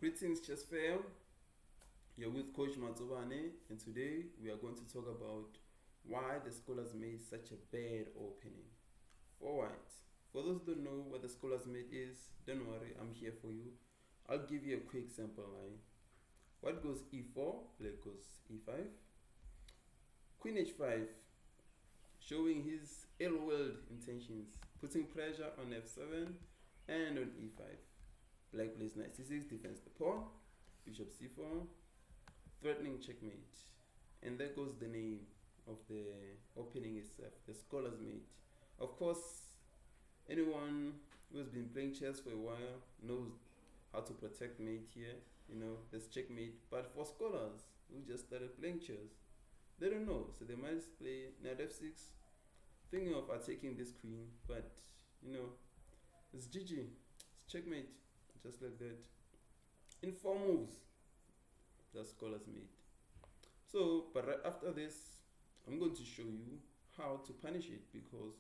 Greetings, chess fam. You're with Coach Matsubane, and today we are going to talk about why the scholars made such a bad opening. Alright, for those who don't know what the scholars made is, don't worry, I'm here for you. I'll give you a quick sample line. What goes e4, black goes e5, queen h5, showing his ill-willed intentions, putting pressure on f7 and on e5. Black plays knight c6, defends the pawn, bishop c4, threatening checkmate. And there goes the name of the opening itself, the scholars mate. Of course, anyone who has been playing chess for a while knows how to protect mate here. There's checkmate. But for scholars who just started playing chess, they don't know. So they might play knight f6, thinking of attacking this queen, but it's GG. It's checkmate. Just like that. In 4 moves, the scholars made. So, but right after this, I'm going to show you how to punish it because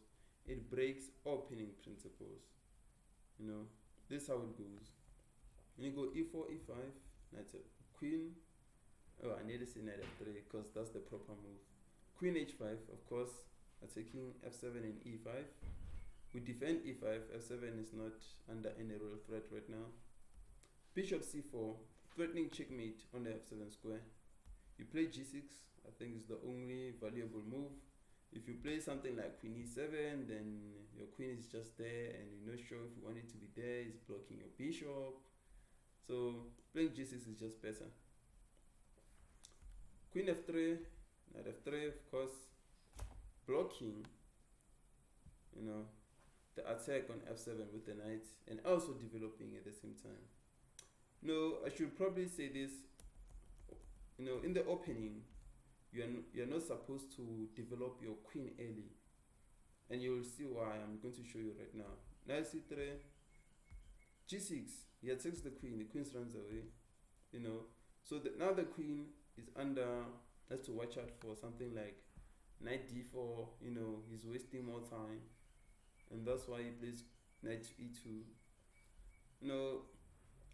it breaks opening principles. This is how it goes. When you go e4, e5, knight queen. Oh, I need to say knight f3 because that's the proper move. Queen h5, of course, attacking f7 and e5. We defend e5, f7 is not under any real threat right now. Bishop c4, threatening checkmate on the f7 square. You play g6, I think is the only valuable move. If you play something like queen e7, then your queen is just there and you're not sure if you want it to be there, it's blocking your bishop. So playing g6 is just better. Queen f3, knight f3, of course, blocking, the attack on f7 with the knight and also developing at the same time. No, I should probably say this, in the opening, you're not supposed to develop your queen early. And you will see why. I'm going to show you right now. Knight c3, g6, he attacks the queen runs away, So now the queen is under, has to watch out for something like knight d4, he's wasting more time. And that's why he plays knight e2.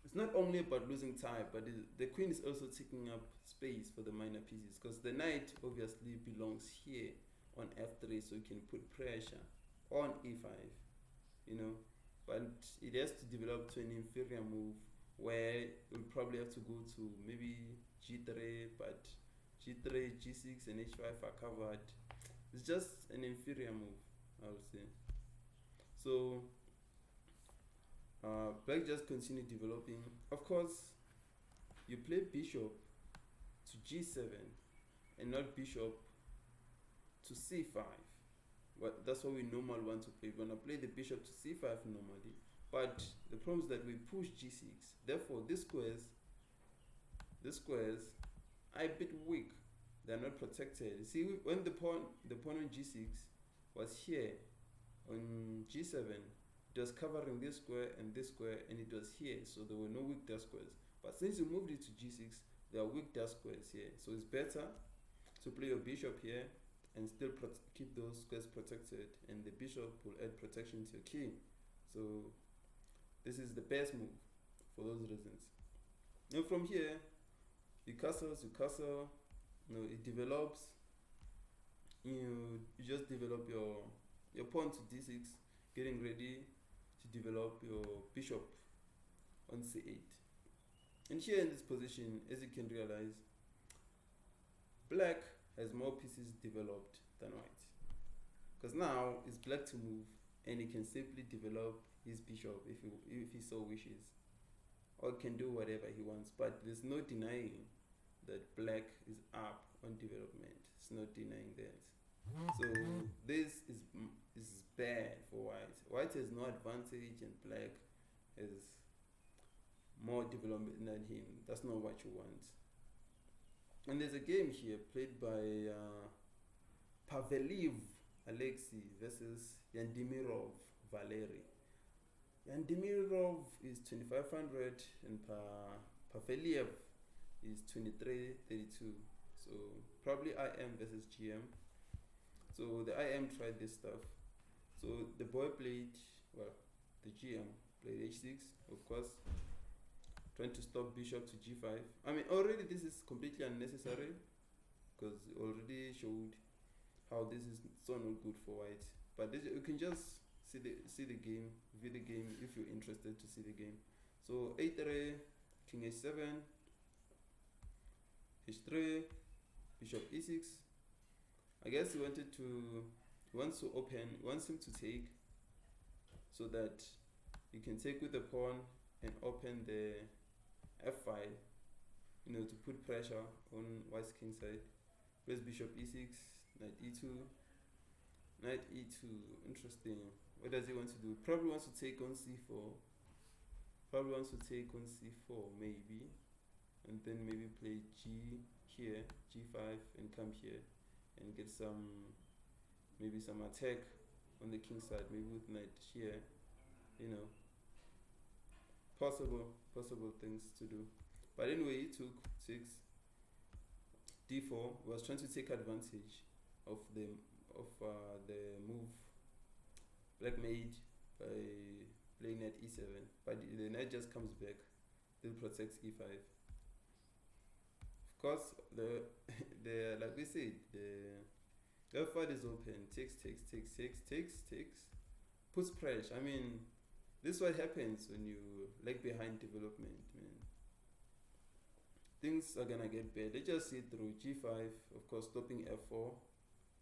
It's not only about losing time, but the queen is also taking up space for the minor pieces because the knight obviously belongs here on f3, so you can put pressure on e5, but it has to develop to an inferior move where you'll probably have to go to maybe g3, but g3, g6 and h5 are covered. It's just an inferior move, I would say. So black just continue developing. Of course, you play bishop to g7 and not bishop to c5. But that's what we normally want to play. We're going to play the bishop to c5 normally. But the problem is that we push g6. Therefore, these squares are a bit weak. They're not protected. See, when the pawn on g6 was here on g7, it was covering this square, and it was here, so there were no weak dash squares. But since you moved it to g6, there are weak dash squares here, so it's better to play your bishop here and still keep those squares protected, and the bishop will add protection to your king. So this is the best move for those reasons. Now from here, you castle, it develops. You just develop your pawn to d6, getting ready to develop your bishop on c8. And here in this position, as you can realize, black has more pieces developed than white. Because now it's black to move and he can simply develop his bishop if he so wishes. Or can do whatever he wants. But there's no denying that black is up on development. It's not denying that. So this is bad for white. White has no advantage and black has more development than him. That's not what you want. And there's a game here played by Paveliv Alexei versus Yandimirov Valery. Yandimirov is 2500 and Paveliv is 2332. So probably IM versus GM. So the IM tried this stuff. So the boy played, the GM played h6, of course, trying to stop bishop to g5. I mean, already this is completely unnecessary because already showed how this is so not good for white. But this, you can just see the game, view the game if you're interested to see the game. So a3, king h7, h3, bishop e6. I guess he wants him to take, so that you can take with the pawn and open the f file, to put pressure on white's king side. Where's bishop e6, knight e2, knight e2. Interesting. What does he want to do? Probably wants to take on c4. Maybe, and then maybe play g here, g5, and come here and get maybe some attack on the king side, maybe with knight here. Possible things to do. But anyway, he took 6 d4. Was trying to take advantage of the move black made by playing knight e7, but the knight just comes back, still protects e5. Of course, the like we said, the f5 is open. Takes, puts pressure. I mean, this is what happens when you lag behind development, man. Things are gonna get bad. They just see through g5, of course, stopping f4,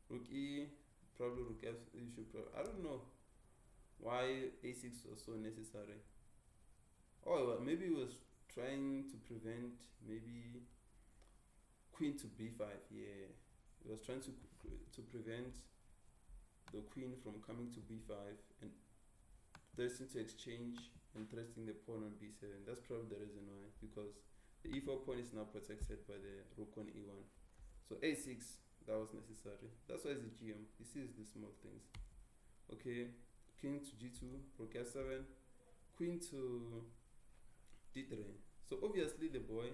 rook e, probably rook f. I don't know why a6 was so necessary. Oh, maybe he was trying to prevent maybe queen to b5. Yeah, he was trying to prevent the queen from coming to b5 and threatening to exchange and threatening the pawn on b7. That's probably the reason why, because the e4 pawn is now protected by the rook on e1. So a6, that was necessary. That's why it's a GM. He sees the small things. Okay, king to g2, rook f7, queen to d3. So obviously the boy,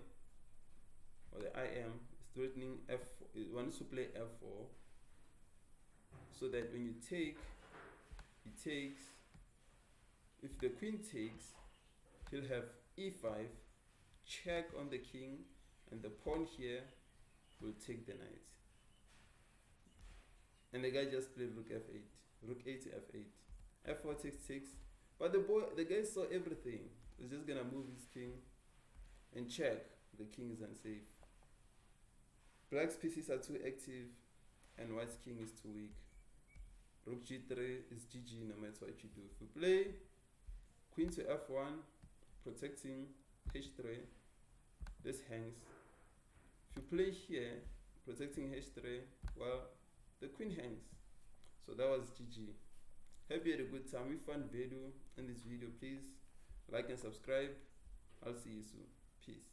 or the IM, is threatening f4. He wants to play f4, so that when you take, he takes. If the queen takes, he'll have e5, check on the king, and the pawn here will take the knight. And the guy just played rook f8, rook a to f8, f4 takes, but the guy saw everything. He's just gonna move his king and check. The king is unsafe. Black's pieces are too active, and white's king is too weak. Rook g3 is GG no matter what you do. If you play queen to f1, protecting h3, this hangs. If you play here, protecting h3, well, the queen hangs. So that was GG. Hope you had a good time. If you found value in this video, please like and subscribe. I'll see you soon. Peace.